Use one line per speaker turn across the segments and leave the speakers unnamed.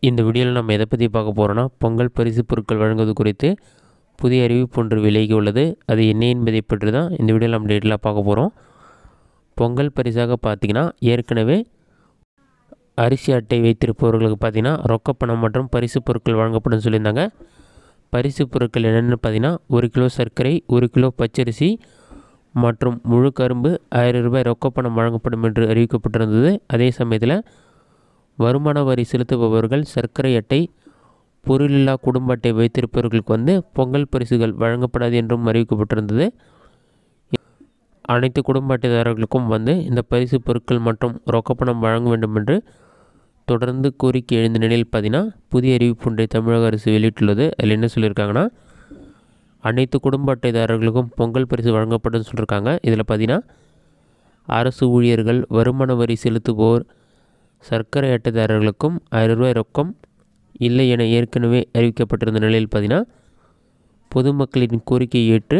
இந்த வீடியோவில் நம்ம எதை பற்றி பார்க்க போகிறோன்னா பொங்கல் பரிசு பொருட்கள் வழங்குவது குறித்து புதிய அறிவிப்பு ஒன்று விலகி உள்ளது. அது என்ன என்பதை பற்றி தான் இந்த வீடியோவில் நம்ம டீட்டெயிலாக பார்க்க போகிறோம். பொங்கல் பரிசாக பார்த்திங்கன்னா ஏற்கனவே அரிசி அட்டை வைத்திருப்பவர்களுக்கு பார்த்திங்கன்னா ரொக்கப்பணம் மற்றும் பரிசு பொருட்கள் வழங்கப்படும் சொல்லியிருந்தாங்க. பரிசு பொருட்கள் என்னென்னு பார்த்திங்கன்னா 1 கிலோ சர்க்கரை, 1 கிலோ பச்சரிசி மற்றும் முழு கரும்பு, 1000 ரூபாய் ரொக்கப்பணம் வழங்கப்படும் என்று அறிவிக்கப்பட்டிருந்தது. அதே சமயத்தில் வருமான வரி செலுத்துபவர்கள் சர்க்கரை அட்டை, பொருளில்லா குடும்ப அட்டை வைத்திருப்பவர்களுக்கு பொங்கல் பரிசுகள் வழங்கப்படாது என்றும் அறிவிக்கப்பட்டிருந்தது. அனைத்து குடும்ப அட்டைதாரர்களுக்கும் இந்த பரிசு பொருட்கள் மற்றும் ரொக்கப்பணம் வழங்க வேண்டும் என்று தொடர்ந்து கோரிக்கை எழுந்த நிலையில் பார்த்தீங்கன்னா புதிய அறிவிப்பு ஒன்றை தமிழக அரசு வெளியிட்டுள்ளது. அதில் என்ன சொல்லியிருக்காங்கன்னா, அனைத்து குடும்ப அட்டைதாரர்களுக்கும் பொங்கல் பரிசு வழங்கப்படும் சொல்லியிருக்காங்க. இதில் பார்த்தீங்கன்னா அரசு ஊழியர்கள், வருமான வரி செலுத்துவோர், சர்க்கரை அட்டைதாரர்களுக்கும் 1000 ரூபாய் ரொக்கம் இல்லை என ஏற்கனவே அறிவிக்கப்பட்டிருந்த நிலையில் பார்த்தீங்கன்னா பொதுமக்களின் கோரிக்கையை ஏற்று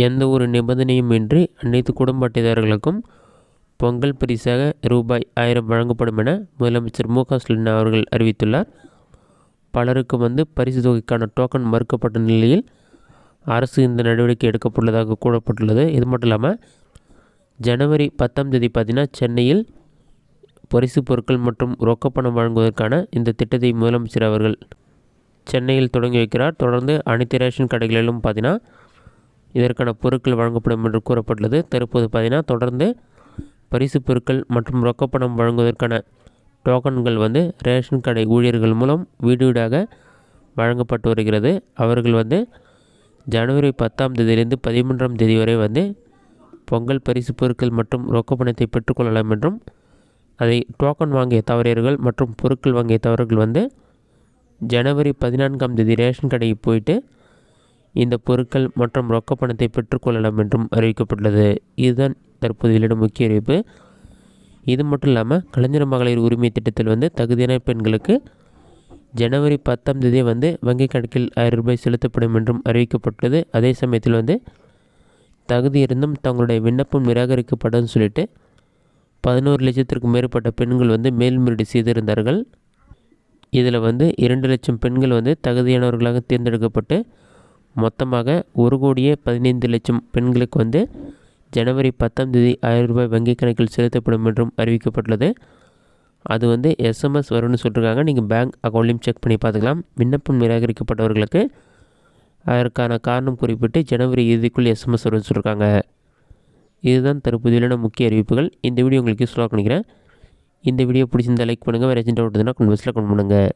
எந்த ஒரு நிபந்தனையும் இன்றி அனைத்து குடும்ப அட்டைதாரர்களுக்கும் பொங்கல் பரிசாக ரூபாய் 1000 வழங்கப்படும் என முதலமைச்சர் மு.க.ஸ்டாலின் அவர்கள் அறிவித்துள்ளார். பலருக்கு பரிசு தொகைக்கான டோக்கன் மறுக்கப்பட்ட நிலையில் அரசு இந்த நடவடிக்கை எடுக்கப்பட்டுள்ளதாக கூறப்பட்டுள்ளது. இது மட்டும் இல்லாமல் ஜனவரி 10ஆம் தேதி பார்த்தீங்கன்னா சென்னையில் பரிசு பொருட்கள் மற்றும் ரொக்கப்பணம் வழங்குவதற்கான இந்த திட்டத்தை முதலமைச்சர் அவர்கள் சென்னையில் தொடங்கி வைக்கிறார். தொடர்ந்து அனைத்து ரேஷன் கடைகளிலும் பார்த்தீங்கன்னா இதற்கான பொருட்கள் வழங்கப்படும் என்று கூறப்பட்டுள்ளது. தற்போது பார்த்தீங்கன்னா தொடர்ந்து பரிசு பொருட்கள் மற்றும் ரொக்கப்பணம் வழங்குவதற்கான டோக்கன்கள் ரேஷன் கடை ஊழியர்கள் மூலம் வீடு வீடாக வழங்கப்பட்டு வருகிறது. அவர்கள் ஜனவரி 10ஆம் தேதியிலிருந்து 13ஆம் தேதி வரை பொங்கல் பரிசு பொருட்கள் மற்றும் ரொக்கப்பணத்தை பெற்றுக்கொள்ளலாம் என்றும், அதை டோக்கன் வாங்கிய தவறியர்கள் மற்றும் பொருட்கள் வாங்கிய தவறுகள் ஜனவரி 14ஆம் தேதி ரேஷன் கடைக்கு போயிட்டு இந்த பொருட்கள் மற்றும் ரொக்கப்பணத்தை பெற்றுக்கொள்ளலாம் என்றும் அறிவிக்கப்பட்டுள்ளது. இதுதான் தற்போது வெளியிடும் முக்கிய அறிவிப்பு. இது மட்டும் இல்லாமல் கலைஞர் மகளிர் உரிமை திட்டத்தில் தகுதியான பெண்களுக்கு ஜனவரி 10ஆம் தேதி வங்கி கணக்கில் 1000 ரூபாய் செலுத்தப்படும் என்றும் அறிவிக்கப்பட்டுள்ளது. அதே சமயத்தில் தகுதி இருந்தும் தங்களுடைய விண்ணப்பம் நிராகரிக்கப்படும் சொல்லிட்டு 11 லட்சத்திற்கும் மேற்பட்ட பெண்கள் மேல்முறையீடு செய்திருந்தார்கள். இதில் 2 லட்சம் பெண்கள் தகுதியானவர்களாக தேர்ந்தெடுக்கப்பட்டு மொத்தமாக 1,15,00,000 பெண்களுக்கு ஜனவரி 10ஆம் தேதி 1000 ரூபாய் வங்கி கணக்கில் செலுத்தப்படும் என்றும் அறிவிக்கப்பட்டுள்ளது. அது எஸ்எம்எஸ் வரும்னு சொல்லியிருக்காங்க. நீங்கள் பேங்க் அக்கௌண்ட்லையும் செக் பண்ணி பார்த்துக்கலாம். விண்ணப்பம் நிராகரிக்கப்பட்டவர்களுக்கு அதற்கான காரணம் குறிப்பிட்டு ஜனவரி இறுதிக்குள் எஸ்எம்எஸ் வரும்னு சொல்லியிருக்காங்க. இதுதான் தற்போதையிலான முக்கிய அறிவிப்புகள். இந்த வீடியோ உங்களுக்கு யூஸ்ஃபுல்லாக நினைக்கிறேன். இந்த வீடியோ பிடிச்சிருந்தால் லைக் பண்ணுங்கள். வேறு ஏதாச்சும் டவுட் இருந்தால் கமெண்ட் பாக்ஸில் கமெண்ட் பண்ணுங்கள்.